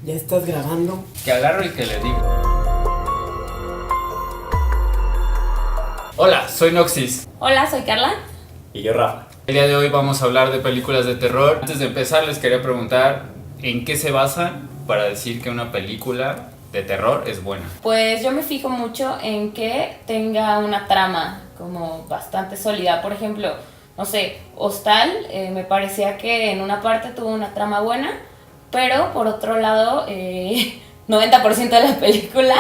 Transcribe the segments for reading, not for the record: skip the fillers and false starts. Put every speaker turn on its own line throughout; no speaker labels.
¿Ya estás grabando?
Que agarro y que le digo. Hola, soy Noxis.
Hola, soy Carla.
Y yo, Rafa.
El día de hoy vamos a hablar de películas de terror. Antes de empezar les quería preguntar ¿en qué se basan para decir que una película de terror es buena?
Pues yo me fijo mucho en que tenga una trama como bastante sólida. Por ejemplo, no sé, Hostal, me parecía que en una parte tuvo una trama buena, pero por otro lado, 90% de la película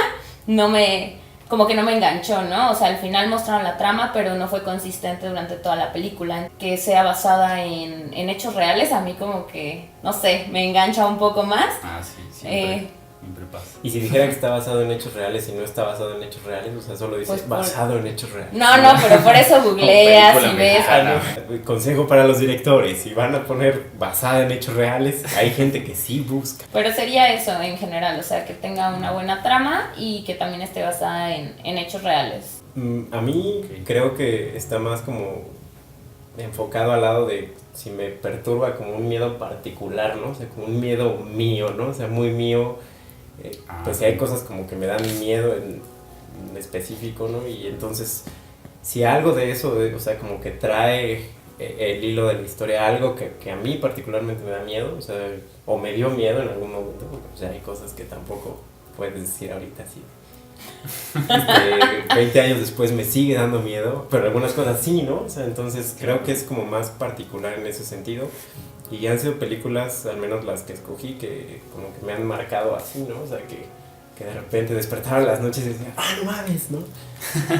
como que no me enganchó, ¿no? O sea, al final mostraron la trama, pero no fue consistente durante toda la película. Que sea basada en hechos reales, a mí como que, no sé, me engancha un poco más.
Ah, sí, siempre pasa.
Y si dijera que está basado en hechos reales y no está basado en hechos reales, o sea, solo dices
Pues
basado en hechos reales.
No, pero por eso googleas y ves.
Consejo para los directores, si van a poner basada en hechos reales, hay gente que sí busca.
Pero sería eso en general, o sea, que tenga una buena trama y que también esté basada en hechos reales.
A mí creo que está más como enfocado al lado de si me perturba como un miedo particular, ¿no? O sea, como un miedo mío, ¿no? O sea, muy mío. Pues si hay cosas como que me dan miedo en específico, ¿no? Y entonces, si algo de eso, o sea, como que trae el hilo de la historia, algo que a mí particularmente me da miedo, o sea, o me dio miedo en algún momento, porque o sea, hay cosas que tampoco puedes decir ahorita así. 20 años después me sigue dando miedo, pero algunas cosas sí, ¿no? O sea, entonces creo que es como más particular en ese sentido. Y han sido películas, al menos las que escogí, que como que me han marcado así, ¿no? O sea, que de repente despertaba en las noches y decía, no mames, ¿no?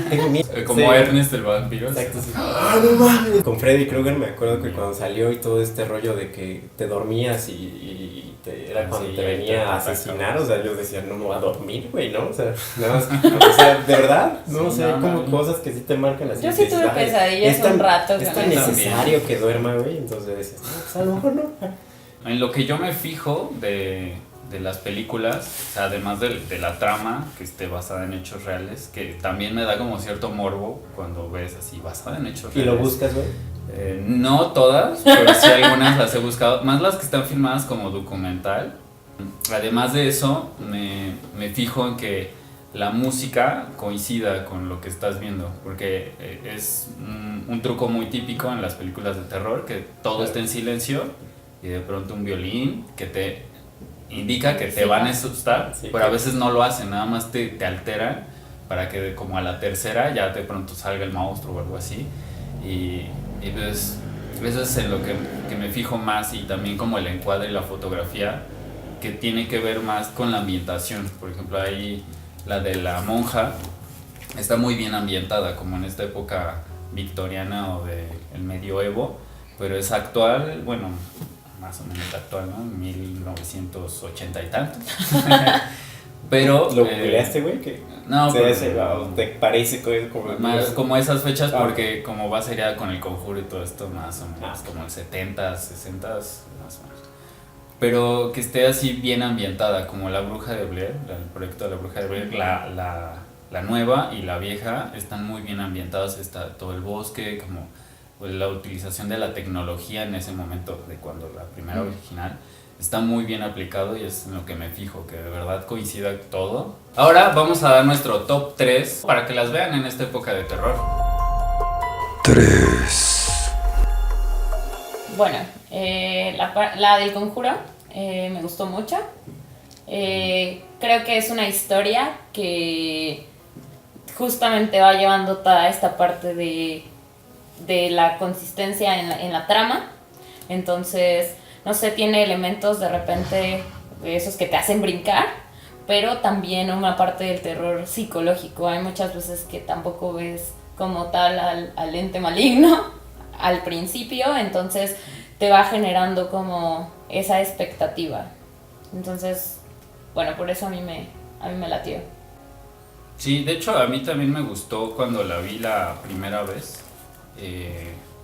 Tengo miedo.
Como sí. Ernest el vampiro.
Exacto, sí. No mames. Con Freddy Krueger me acuerdo que cuando salió y todo este rollo de que te dormías era cuando te venía a asesinar, o sea, yo decía, no me voy a dormir, güey, ¿no? O sea, nada más, o sea, de verdad, ¿no? Sí, o sea, hay como cosas que sí te marcan así.
Yo sí tuve pesadillas un rato.
Es tan necesario que duerma, güey, entonces decías, no, pues a lo mejor no.
En lo que yo me fijo de las películas, o sea, además de la trama que esté basada en hechos reales, que también me da como cierto morbo cuando ves así basada en hechos reales.
¿Y lo buscas, güey?
No todas, pero sí algunas las he buscado, más las que están filmadas como documental. Además de eso, me fijo en que la música coincida con lo que estás viendo, porque es un truco muy típico en las películas de terror, que todo está en silencio y de pronto un violín que te indica que te van a asustar, sí, pero a veces no lo hacen, nada más te alteran para que como a la tercera ya de pronto salga el monstruo o algo así. Y pues eso es en lo que me fijo más, y también como el encuadre y la fotografía, que tiene que ver más con la ambientación. Por ejemplo, ahí la de la monja está muy bien ambientada, como en esta época victoriana o del medioevo, pero es actual, bueno, más o menos actual, ¿no? 1980 y tantos. Pero
¿lo googleaste, güey?
No,
¿te parece
más como esas fechas? Porque como va sería con el Conjuro y todo esto, más o menos como el 70s, 60s, más o menos. Pero que esté así bien ambientada, como La Bruja de Blair, el proyecto de La Bruja de Blair, la nueva y la vieja están muy bien ambientadas, está todo el bosque, como la utilización de la tecnología en ese momento, de cuando la primera original, está muy bien aplicado, y es en lo que me fijo, que de verdad coincida todo. Ahora vamos a dar nuestro top 3 para que las vean en esta época de terror.
3.
Bueno, la del Conjuro me gustó mucho. Creo que es una historia que justamente va llevando toda esta parte de la consistencia en la trama. Entonces, no sé, tiene elementos de repente esos que te hacen brincar, pero también una parte del terror psicológico. Hay muchas veces que tampoco ves como tal al ente maligno al principio, entonces te va generando como esa expectativa. Entonces, bueno, por eso a mí me latió.
Sí, de hecho a mí también me gustó cuando la vi la primera vez.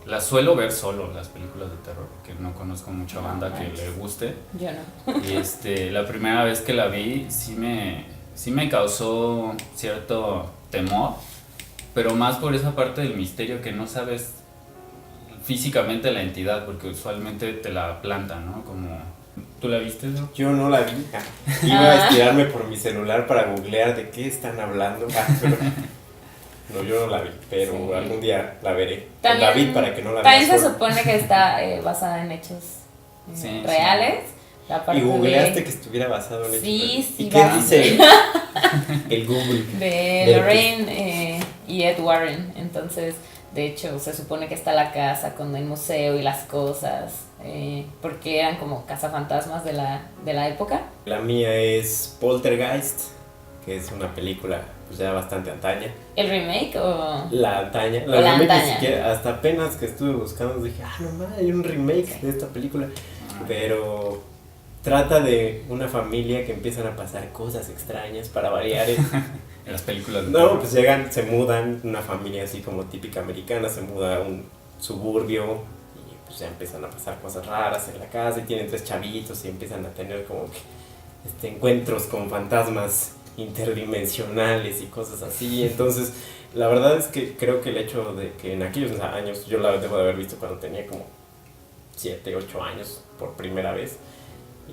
Las suelo ver solo, las películas de terror, porque no conozco mucha banda que le guste.
Yo no.
Y la primera vez que la vi sí me causó cierto temor, pero más por esa parte del misterio que no sabes físicamente la entidad, porque usualmente te la plantan, ¿no? Como ¿Tú la viste, no?
Yo no la vi. Iba a estirarme por mi celular para googlear de qué están hablando. Pero no, yo no la vi, pero
Sí.
algún día la veré. Con
También,
David para que no la
también
vea
se
solo.
supone que está basada en hechos
Sí,
reales. La parte
Y googleaste
de,
que estuviera basado en
Sí,
hechos.
sí,
¿Y qué
va.
dice el Google?
de Lorraine y Ed Warren. Entonces, de hecho, se supone que está la casa con el museo y las cosas, porque eran como cazafantasmas de la época.
La mía es Poltergeist, que es una película pues ya bastante antaña.
¿El remake o...?
La antaña.
O la
remake ni
antaña.
siquiera, hasta apenas que estuve buscando dije, no mames, hay un remake de esta película. Pero trata de una familia que empiezan a pasar cosas extrañas para variar.
En las películas de
No,
terror.
pues llegan, se mudan, una familia así como típica americana, se muda a un suburbio y pues ya empiezan a pasar cosas raras en la casa y tienen 3 chavitos y empiezan a tener como que encuentros con fantasmas interdimensionales y cosas así. Entonces, la verdad es que creo que el hecho de que en aquellos años, yo la debo de haber visto cuando tenía como 7, 8 años por primera vez,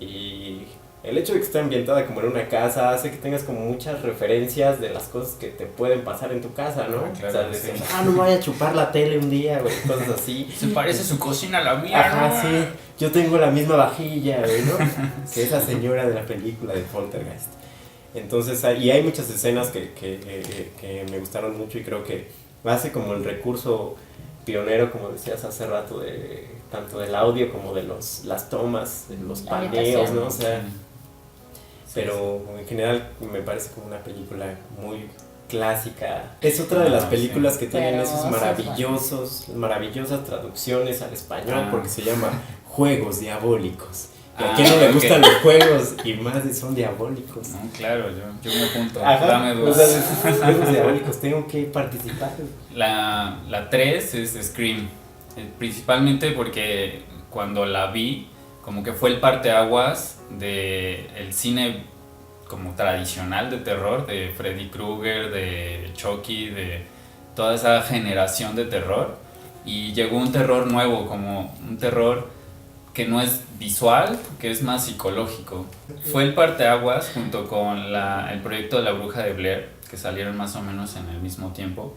y el hecho de que esté ambientada como en una casa hace que tengas como muchas referencias de las cosas que te pueden pasar en tu casa, ¿no?
Ah, claro,
o sea, de
sí.
no me vaya a chupar la tele un día, güey, cosas así.
Se parece su cocina a la mía.
Ajá,
¿no?
sí, yo tengo la misma vajilla, güey, ¿no? Que esa señora de la película de Poltergeist. Entonces, y hay muchas escenas que me gustaron mucho y creo que hace como el recurso pionero, como decías hace rato, de tanto del audio como de las tomas, de los
La
paneos,
habitación.
¿no? O sea,
Sí,
pero en general me parece como una película muy clásica. Es otra de las películas que tienen
Pero
esos maravillosas traducciones al español porque se llama Juegos Diabólicos. ¿Y a quién no le
ok.
gustan los juegos? Y más si son diabólicos.
No, claro, yo me apunto.
Ajá,
Dame
o
dos.
sea, juegos diabólicos, tengo que participar.
La 3 es Scream, principalmente porque cuando la vi, como que fue el parteaguas del cine como tradicional de terror, de Freddy Krueger, de Chucky, de toda esa generación de terror, y llegó un terror nuevo, como un terror que no es visual, que es más psicológico. Fue el parteaguas junto con el proyecto de La Bruja de Blair, que salieron más o menos en el mismo tiempo,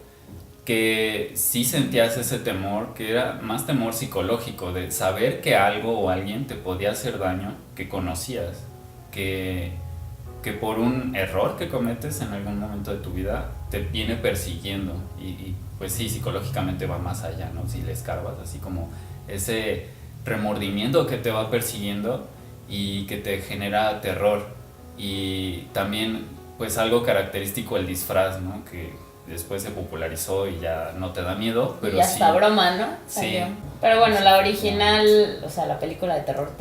que sí sentías ese temor, que era más temor psicológico, de saber que algo o alguien te podía hacer daño que conocías, que por un error que cometes en algún momento de tu vida te viene persiguiendo y pues sí, psicológicamente va más allá, ¿no? Si le escarbas, así como ese remordimiento que te va persiguiendo y que te genera terror. Y también pues algo característico el disfraz, ¿no? Que después se popularizó y ya no te da miedo, pero
y
sí.
hasta broma, ¿no?
Sí.
Salió. Pero bueno, la original, o sea, la película de terror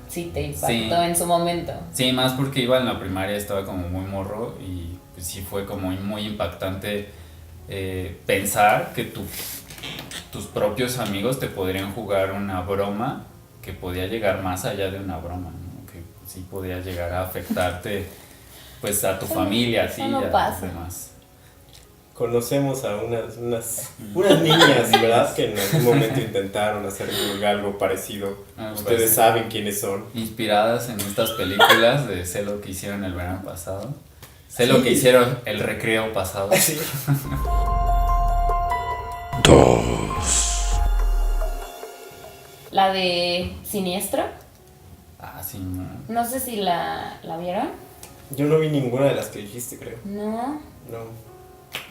sí te impactó
Sí.
en su momento.
Sí, más porque iba en la primaria, estaba como muy morro y pues sí fue como muy impactante pensar que tus propios amigos te podrían jugar una broma que podía llegar más allá de una broma, ¿no? Que sí podía llegar a afectarte pues a tu familia,
eso
sí,
no
y a
pasa.
los demás.
Conocemos a unas niñas, ¿verdad? Que en algún momento intentaron hacer algo parecido.
Algo
Ustedes
parecido.
saben quiénes son.
Inspiradas en estas películas de Sé lo que hicieron el verano pasado, Sé lo que hicieron el recreo pasado.
Sí.
La de Siniestro,
Ah, sí, no.
no sé si la vieron.
Yo no vi ninguna de las que dijiste, creo.
No.
No.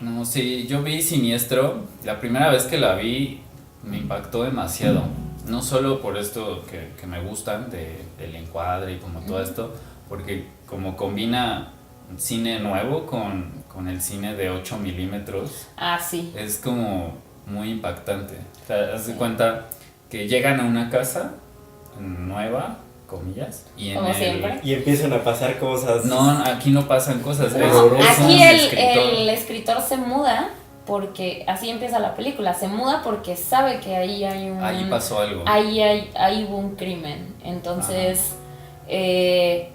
No, sí, yo vi Siniestro, la primera vez que la vi me impactó demasiado, no solo por esto que me gustan, del encuadre y como todo esto, porque como combina cine nuevo con el cine de 8 milímetros,
Ah, sí.
es como muy impactante. O sea, haz de cuenta que llegan a una casa nueva, comillas, y en
Como siempre.
Y empiezan a pasar cosas.
No, aquí no pasan cosas.
No,
es un
aquí
escritor.
el escritor se muda porque así empieza la película. Se muda porque sabe que ahí hay un.
Ahí pasó algo.
Ahí hubo un crimen. Entonces, él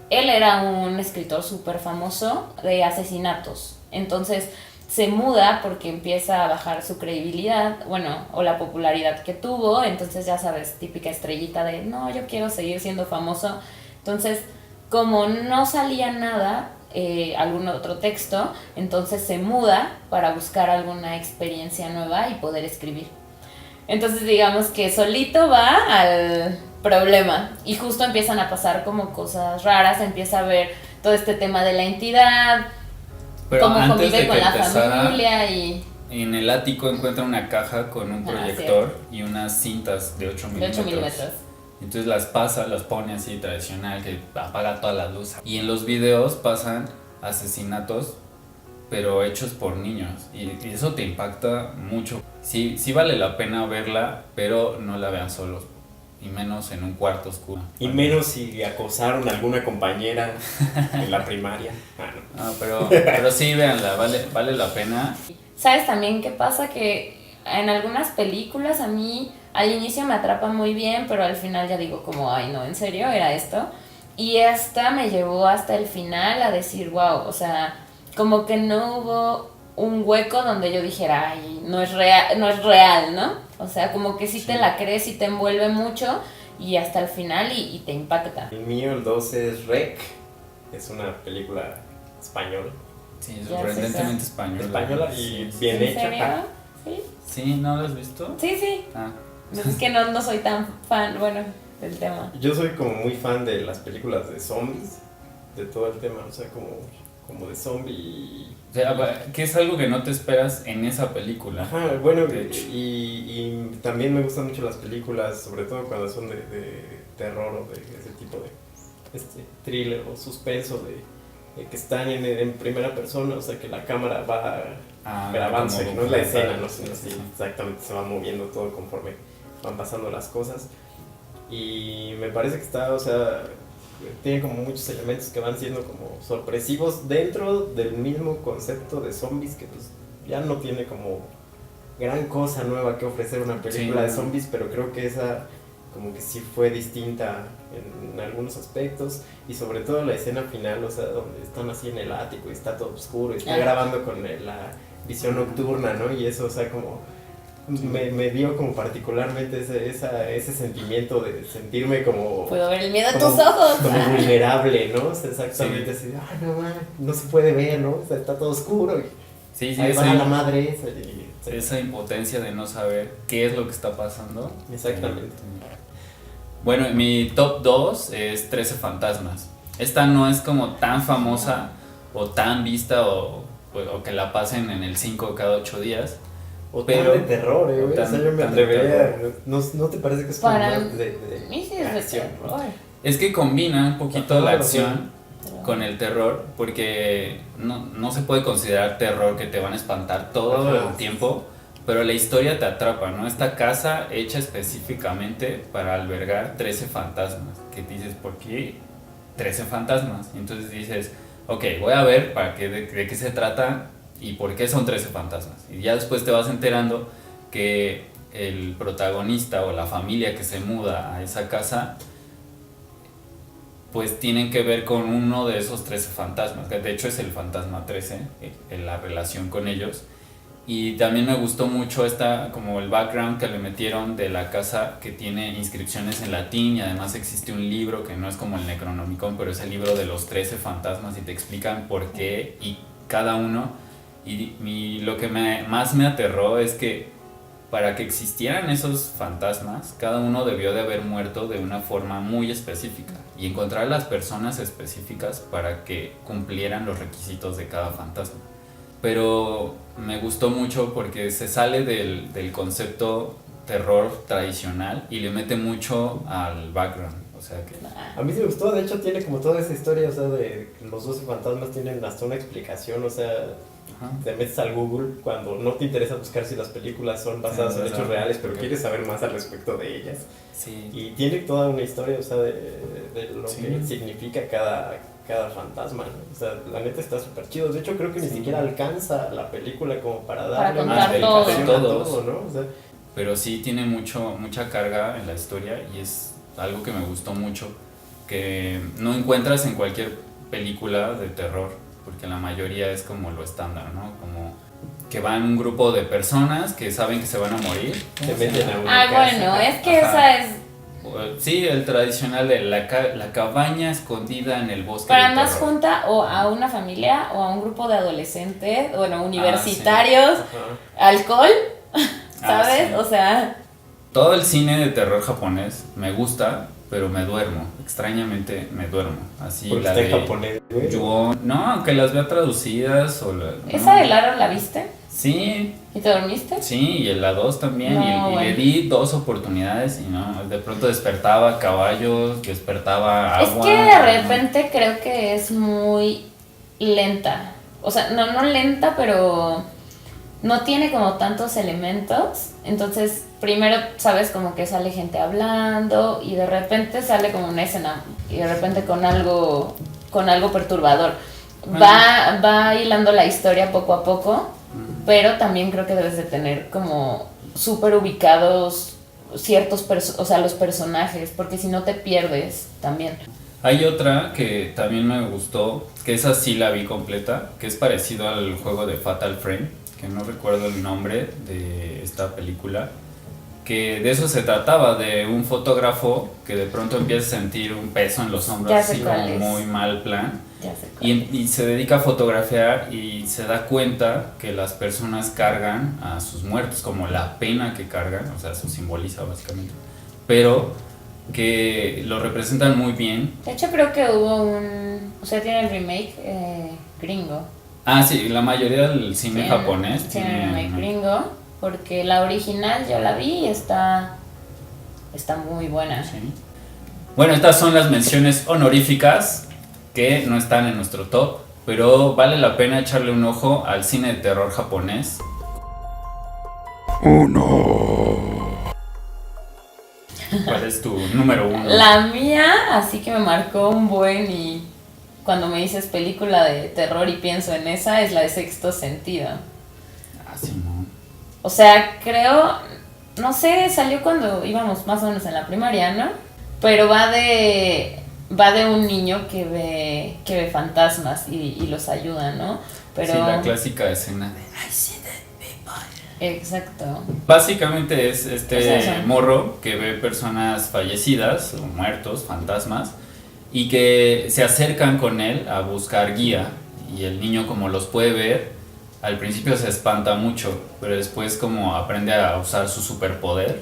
era un escritor súper famoso de asesinatos. Entonces, se muda porque empieza a bajar su credibilidad, bueno, o la popularidad que tuvo, entonces ya sabes, típica estrellita de, no, yo quiero seguir siendo famoso. Entonces, como no salía nada, algún otro texto, entonces se muda para buscar alguna experiencia nueva y poder escribir. Entonces digamos que solito va al problema y justo empiezan a pasar como cosas raras, empieza a ver todo este tema de la entidad,
Pero
cómo
antes
convive
de
con
que
la
empezara,
familia y
en el ático encuentra una caja con un proyector y unas cintas de 8
de
milímetros.
8 milímetros.
Entonces las pasa, las pone así tradicional, que apaga toda la luz. Y en los videos pasan asesinatos, pero hechos por niños. Y eso te impacta mucho. Sí, sí vale la pena verla, pero no la vean solos. Y menos en un cuarto oscuro.
Y menos si acosaron a alguna compañera en la primaria. No.
Ah, pero sí, véanla, vale la pena.
¿Sabes también qué pasa? Que en algunas películas a mí al inicio me atrapa muy bien, pero al final ya digo como, ay no, ¿en serio era esto? Y esta me llevó hasta el final a decir, wow, o sea, como que no hubo un hueco donde yo dijera, ay, no es real, ¿no? O sea, como que sí te la crees y te envuelve mucho y hasta el final y te impacta.
El mío, el 2 es Rec, es una película española.
Sí,
Ya
sorprendentemente
sé,
española.
Española y
Sí.
bien
¿En
hecha.
serio? Sí.
Sí, ¿no lo has visto?
Sí, sí.
Ah,
Es que no soy tan fan, bueno, del tema.
Yo soy como muy fan de las películas de zombies, de todo el tema, o sea, como de zombie.
o sea, que es algo que no te esperas en esa película.
Ajá, bueno,
De hecho.
y también me gustan mucho las películas, sobre todo cuando son de terror o de ese tipo de thriller o suspenso de que están en primera persona, o sea, que la cámara va grabando,
como
que no es la escena,
documental.
no sé,
Sí.
exactamente, se va moviendo todo conforme van pasando las cosas. Y me parece que está, o sea, tiene como muchos elementos que van siendo como sorpresivos dentro del mismo concepto de zombies, que pues ya no tiene como gran cosa nueva que ofrecer una película
Sí.
de zombies, pero creo que esa como que sí fue distinta en algunos aspectos, y sobre todo la escena final, o sea, donde están así en el ático y está todo oscuro y está grabando con la visión nocturna, ¿no? Y eso, o sea, como me dio como particularmente ese sentimiento de sentirme como
Puedo ver el miedo en
como-
tus ojos.
como vulnerable, ¿no? O sea, exactamente así, ay, no, man, no se puede ver, ¿no? O sea, está todo oscuro y
Sí,
ahí va
esa,
la madre esa.
esa impotencia de no saber qué es lo que está pasando.
Exactamente.
Bueno, mi top 2 es 13 fantasmas. Esta no es como tan famosa o tan vista o que la pasen en el 5 cada 8 días.
O
Pero-
tan de terror,
o
güey.
tan-
O sea, yo me
tan de
atrevería. ¿No te parece que es como
Para
más de
mí sí es de
acción, ¿no?
terror.
Es que combina un poquito
Ajá,
la
sí.
acción con el terror, porque no se puede considerar terror que te van a espantar todo
Ajá,
el tiempo, pero la historia te atrapa, ¿no? Esta casa hecha específicamente para albergar 13 fantasmas, que dices, ¿por qué 13 fantasmas? Y entonces dices, ok, voy a ver de qué se trata y por qué son 13 fantasmas. Y ya después te vas enterando que el protagonista o la familia que se muda a esa casa pues tienen que ver con uno de esos 13 fantasmas, que de hecho es el fantasma 13, en la relación con ellos. Y también me gustó mucho como el background que le metieron de la casa, que tiene inscripciones en latín, y además existe un libro que no es como el Necronomicon, pero es el libro de los 13 fantasmas y te explican por qué y cada uno. Y lo que más me aterró es que para que existieran esos fantasmas, cada uno debió de haber muerto de una forma muy específica y encontrar las personas específicas para que cumplieran los requisitos de cada fantasma. Pero me gustó mucho porque se sale del concepto terror tradicional y le mete mucho al background. O sea que
A mí sí me gustó, de hecho tiene como toda esa historia, o sea, de los 12 fantasmas tienen hasta una explicación, o sea,
ajá.
te metes al Google cuando no te interesa buscar si las películas son basadas en hechos reales, pero quieres saber más al respecto de ellas.
Sí.
Y tiene toda una historia, o sea, de lo
Sí.
que significa cada fantasma, ¿no? O sea, la neta está súper chido. De hecho, creo que ni
Sí.
siquiera alcanza la película como para
Para
darle
contar
más
todo.
explicación a
Todos.
todo, ¿no? O sea,
Pero sí tiene mucha carga en la historia y es algo que me gustó mucho, que no encuentras en cualquier película de terror, porque la mayoría es como lo estándar, ¿no? Como que van un grupo de personas que saben que se van a morir.
Se meten a una
Ah,
casa.
bueno, es que
Ajá.
esa es
Sí, el tradicional de la cabaña escondida en el bosque.
para
del
más
terror.
junta o a una familia o a un grupo de adolescentes, bueno, universitarios,
Ajá.
alcohol, ¿sabes?
sí.
O sea,
Todo el cine de terror japonés me gusta, pero me duermo. Extrañamente me duermo. Así
Porque
la
está en
de
japonés, güey.
Ju-on. No, aunque las vea traducidas o la,
¿esa
no.
de Lara la viste?
Sí,
¿Y te dormiste?
sí, y en la 2 también.
No,
y le
bueno.
di 2 oportunidades y no, de pronto despertaba caballos, despertaba
Es
agua.
que de repente creo que es muy lenta. O sea, no lenta, pero no tiene como tantos elementos. Entonces, primero sabes como que sale gente hablando y de repente sale como una escena y de repente con algo perturbador. Va hilando la historia poco a poco, pero también creo que debes de tener como súper ubicados o sea, los personajes, porque si no te pierdes también.
Hay otra que también me gustó, que esa sí la vi completa, que es parecido al juego de Fatal Frame, que no recuerdo el nombre de esta película, que de eso se trataba, de un fotógrafo que de pronto empieza a sentir un peso en los hombros,
Ya sé
así como
cuál es.
muy mal plan,
Ya sé cuál.
y se dedica a fotografiar y se da cuenta que las personas cargan a sus muertos, como la pena que cargan, o sea, eso simboliza básicamente, pero que lo representan muy bien.
De hecho, creo que hubo o sea, tiene el remake gringo.
Ah, sí, la mayoría del cine japonés
Tiene el remake gringo, porque la original yo la vi y está muy buena.
Sí. Bueno, estas son las menciones honoríficas que no están en nuestro top, pero vale la pena echarle un ojo al cine de terror japonés. ¿Cuál es tu número 1?
La mía, así que me marcó un buen y cuando me dices película de terror y pienso en esa, es la de Sexto Sentido.
Ah, sí, no.
O sea, creo, no sé, salió cuando íbamos más o menos en la primaria, ¿no? Pero va de un niño que ve fantasmas y los ayuda, ¿no? Pero
Sí, la clásica escena de I see dead people.
exacto.
Básicamente es este
Es eso.
morro que ve personas fallecidas o muertos, fantasmas, y que se acercan con él a buscar guía. Y el niño, como los puede ver, al principio se espanta mucho, pero después como aprende a usar su superpoder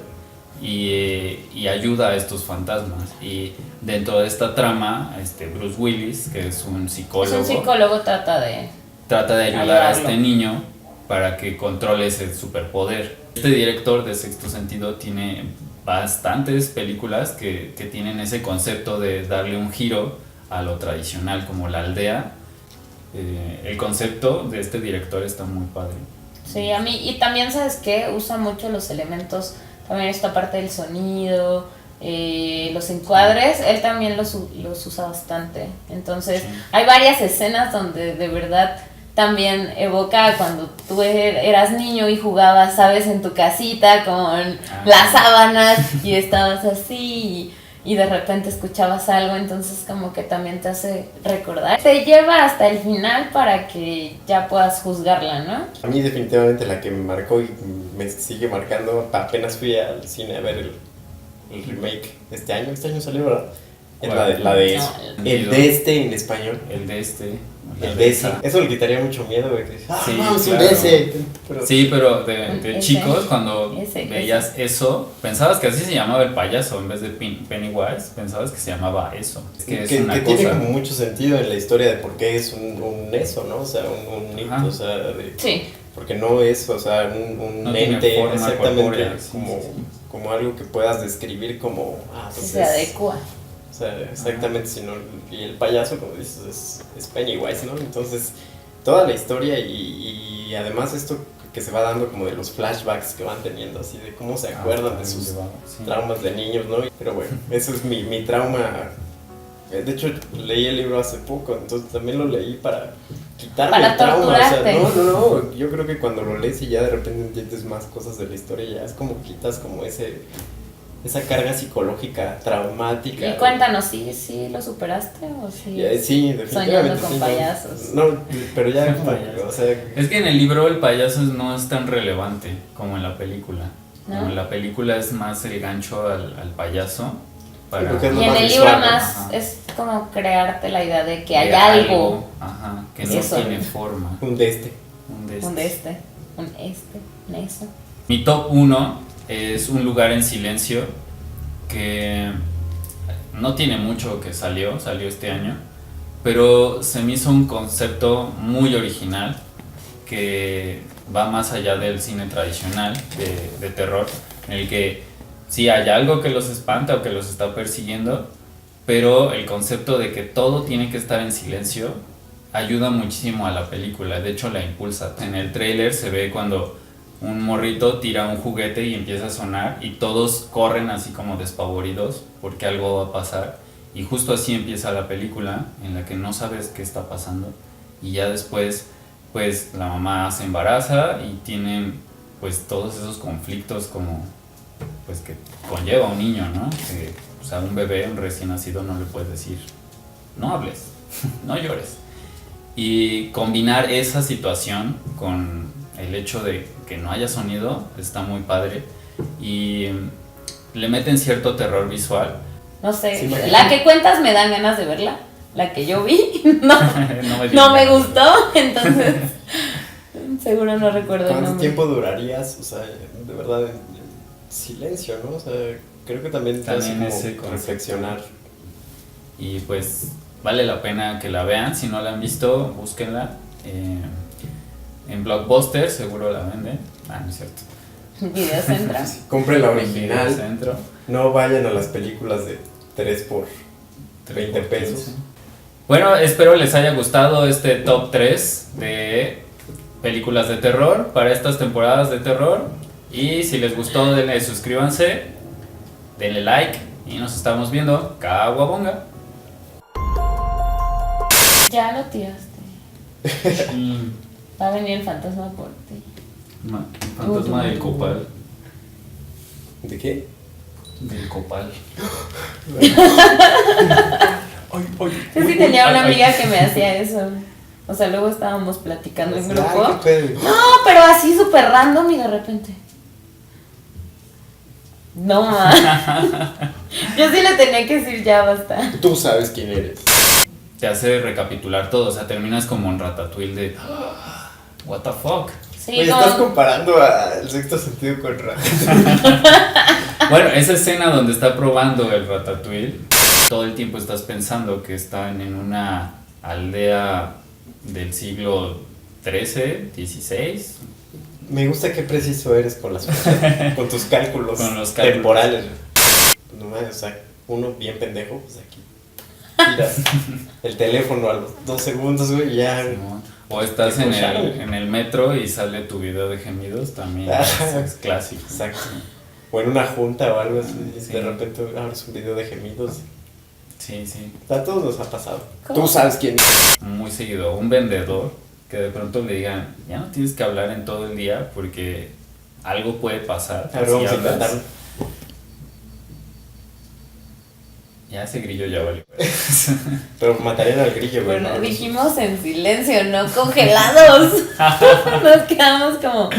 y ayuda a estos fantasmas. Y dentro de esta trama, Bruce Willis, que es un psicólogo,
Es un psicólogo, trata de
ayudar a
ayudarlo.
este niño para que controle ese superpoder. Este director de Sexto Sentido tiene bastantes películas que tienen ese concepto de darle un giro a lo tradicional, como La Aldea. El concepto de este director está muy padre.
Sí, a mí, y también, ¿sabes qué? Usa mucho los elementos, también esta parte del sonido, los encuadres, él también los usa bastante. Entonces,
Sí.
hay varias escenas donde de verdad también evoca cuando tú eras niño y jugabas, ¿sabes? En tu casita con las sábanas y estabas así y de repente escuchabas algo, entonces como que también te hace recordar. Te lleva hasta el final para que ya puedas juzgarla, ¿no?
A mí definitivamente la que me marcó y me sigue marcando, apenas fui al cine a ver el remake este año salió, ¿verdad? Es la de
No,
el de este en español.
El de la
El
de
de
esa.
ese. Eso le quitaría mucho miedo, güey. Que dices,
Sí,
vamos, un
claro.
de ese. Pero,
Sí, pero de
Ese.
chicos, cuando
Ese.
veías eso, pensabas que así se llamaba el payaso en vez de Pennywise, pensabas que se llamaba eso. Es que es
que
una
tiene
cosa.
como mucho sentido en la historia de por qué es un eso, ¿no? O sea, un hito,
Ajá.
o sea,
Sí.
porque no es, o sea, un
No tiene
ente,
forma
exactamente,
corpórea, sí,
como,
sí, sí.
como algo que puedas describir como, pues
Se adecua.
o sea, exactamente, sino, y el payaso, como dices, es Pennywise, ¿no? Entonces, toda la historia y además esto que se va dando como de los flashbacks que van teniendo, así de cómo se acuerdan de sus
Sí.
traumas de niños, ¿no? Pero bueno, eso es mi trauma. De hecho, leí el libro hace poco, entonces también lo leí para quitarme
Para
el trauma. O sea,
torturarte.
no, yo creo que cuando lo lees y ya de repente entiendes más cosas de la historia, ya es como quitas como esa carga psicológica, traumática.
Y cuéntanos, ¿sí lo superaste o sí?
Sí, definitivamente.
Soñando con
sí,
payasos.
No, pero ya,
Payasos.
o sea,
Es que en el libro el payaso no es tan relevante como en la película.
¿No?
Como en la película es más el gancho al payaso. Para,
porque es lo
Y en
más
el
visual,
libro
¿no?
más
Ajá.
es como crearte la idea de que hay
de
algo.
Ajá, que no
Eso.
tiene forma.
Un de este.
Un
Un eso.
Mi top 1 es Un lugar en silencio, que no tiene mucho que salió este año, pero se me hizo un concepto muy original que va más allá del cine tradicional de terror, en el que sí hay algo que los espanta o que los está persiguiendo, pero el concepto de que todo tiene que estar en silencio ayuda muchísimo a la película, de hecho la impulsa. En el tráiler se ve cuando un morrito tira un juguete y empieza a sonar y todos corren así como despavoridos porque algo va a pasar, y justo así empieza la película, en la que no sabes qué está pasando, y ya después pues la mamá se embaraza y tienen pues todos esos conflictos como pues que conlleva un niño, ¿no? Que, o sea, un bebé, un recién nacido, no le puedes decir no hables, no llores. Y combinar esa situación con el hecho de que no haya sonido está muy padre, y le meten cierto terror visual.
No sé,
Sí,
la que cuentas me dan ganas de verla. La que yo vi, no
No
me gustó, entonces seguro no recuerdo el
¿Cuánto
nombre.
tiempo durarías? O sea, de verdad, en silencio, ¿no? O sea, creo que también te hace
También
como
ese concepto.
reflexionar.
Y pues vale la pena que la vean. Si no la han visto, búsquenla. En Blockbuster seguro la venden. No es cierto.
Videocentro.
Compre la
En
original.
Videocentro,
No vayan a las películas de 3 por 20 pesos.
15. Bueno, espero les haya gustado este top 3 de películas de terror para estas temporadas de terror. Y si les gustó, denle suscríbanse, denle like y nos estamos viendo. Caguabonga.
Ya lo tiraste. Va a venir el fantasma por ti.
Fantasma del copal.
¿De qué?
Del copal.
Yo sí tenía una amiga que me hacía eso. O sea, luego estábamos platicando en grupo.
Ay, qué pedo.
No, pero así súper random y de repente. No, ma. Yo sí le tenía que decir ya basta.
Tú sabes quién eres.
Te hace recapitular todo, o sea, terminas como en Ratatouille de what the fuck.
Sí,
Oye,
como-
estás comparando al Sexto Sentido con Rat.
Bueno, esa escena donde está probando el Ratatouille, todo el tiempo estás pensando que están en una aldea del siglo XIII, XVI.
Me gusta qué preciso eres con las con tus cálculos,
Con los cálculos.
temporales. No mames, o sea, uno bien pendejo, pues aquí tiras el teléfono a los 2 segundos, güey, y ya.
¿No? O estás
Tipo
en
Shadow.
el metro y sale tu video de gemidos, también es clásico.
Exacto. O en una junta o algo así, y
Sí.
de repente abres un video de gemidos.
Sí, sí.
A todos nos ha pasado.
¿Cómo?
Tú sabes quién.
Muy seguido, un vendedor que de pronto le digan, ya no tienes que hablar en todo el día porque algo puede pasar.
A ver,
si
vamos a
hablas".
intentarlo.
Ya ese grillo ya vale.
Pero matarían al grillo, güey.
Bueno,
¿no?
dijimos en silencio, no congelados. Nos quedamos como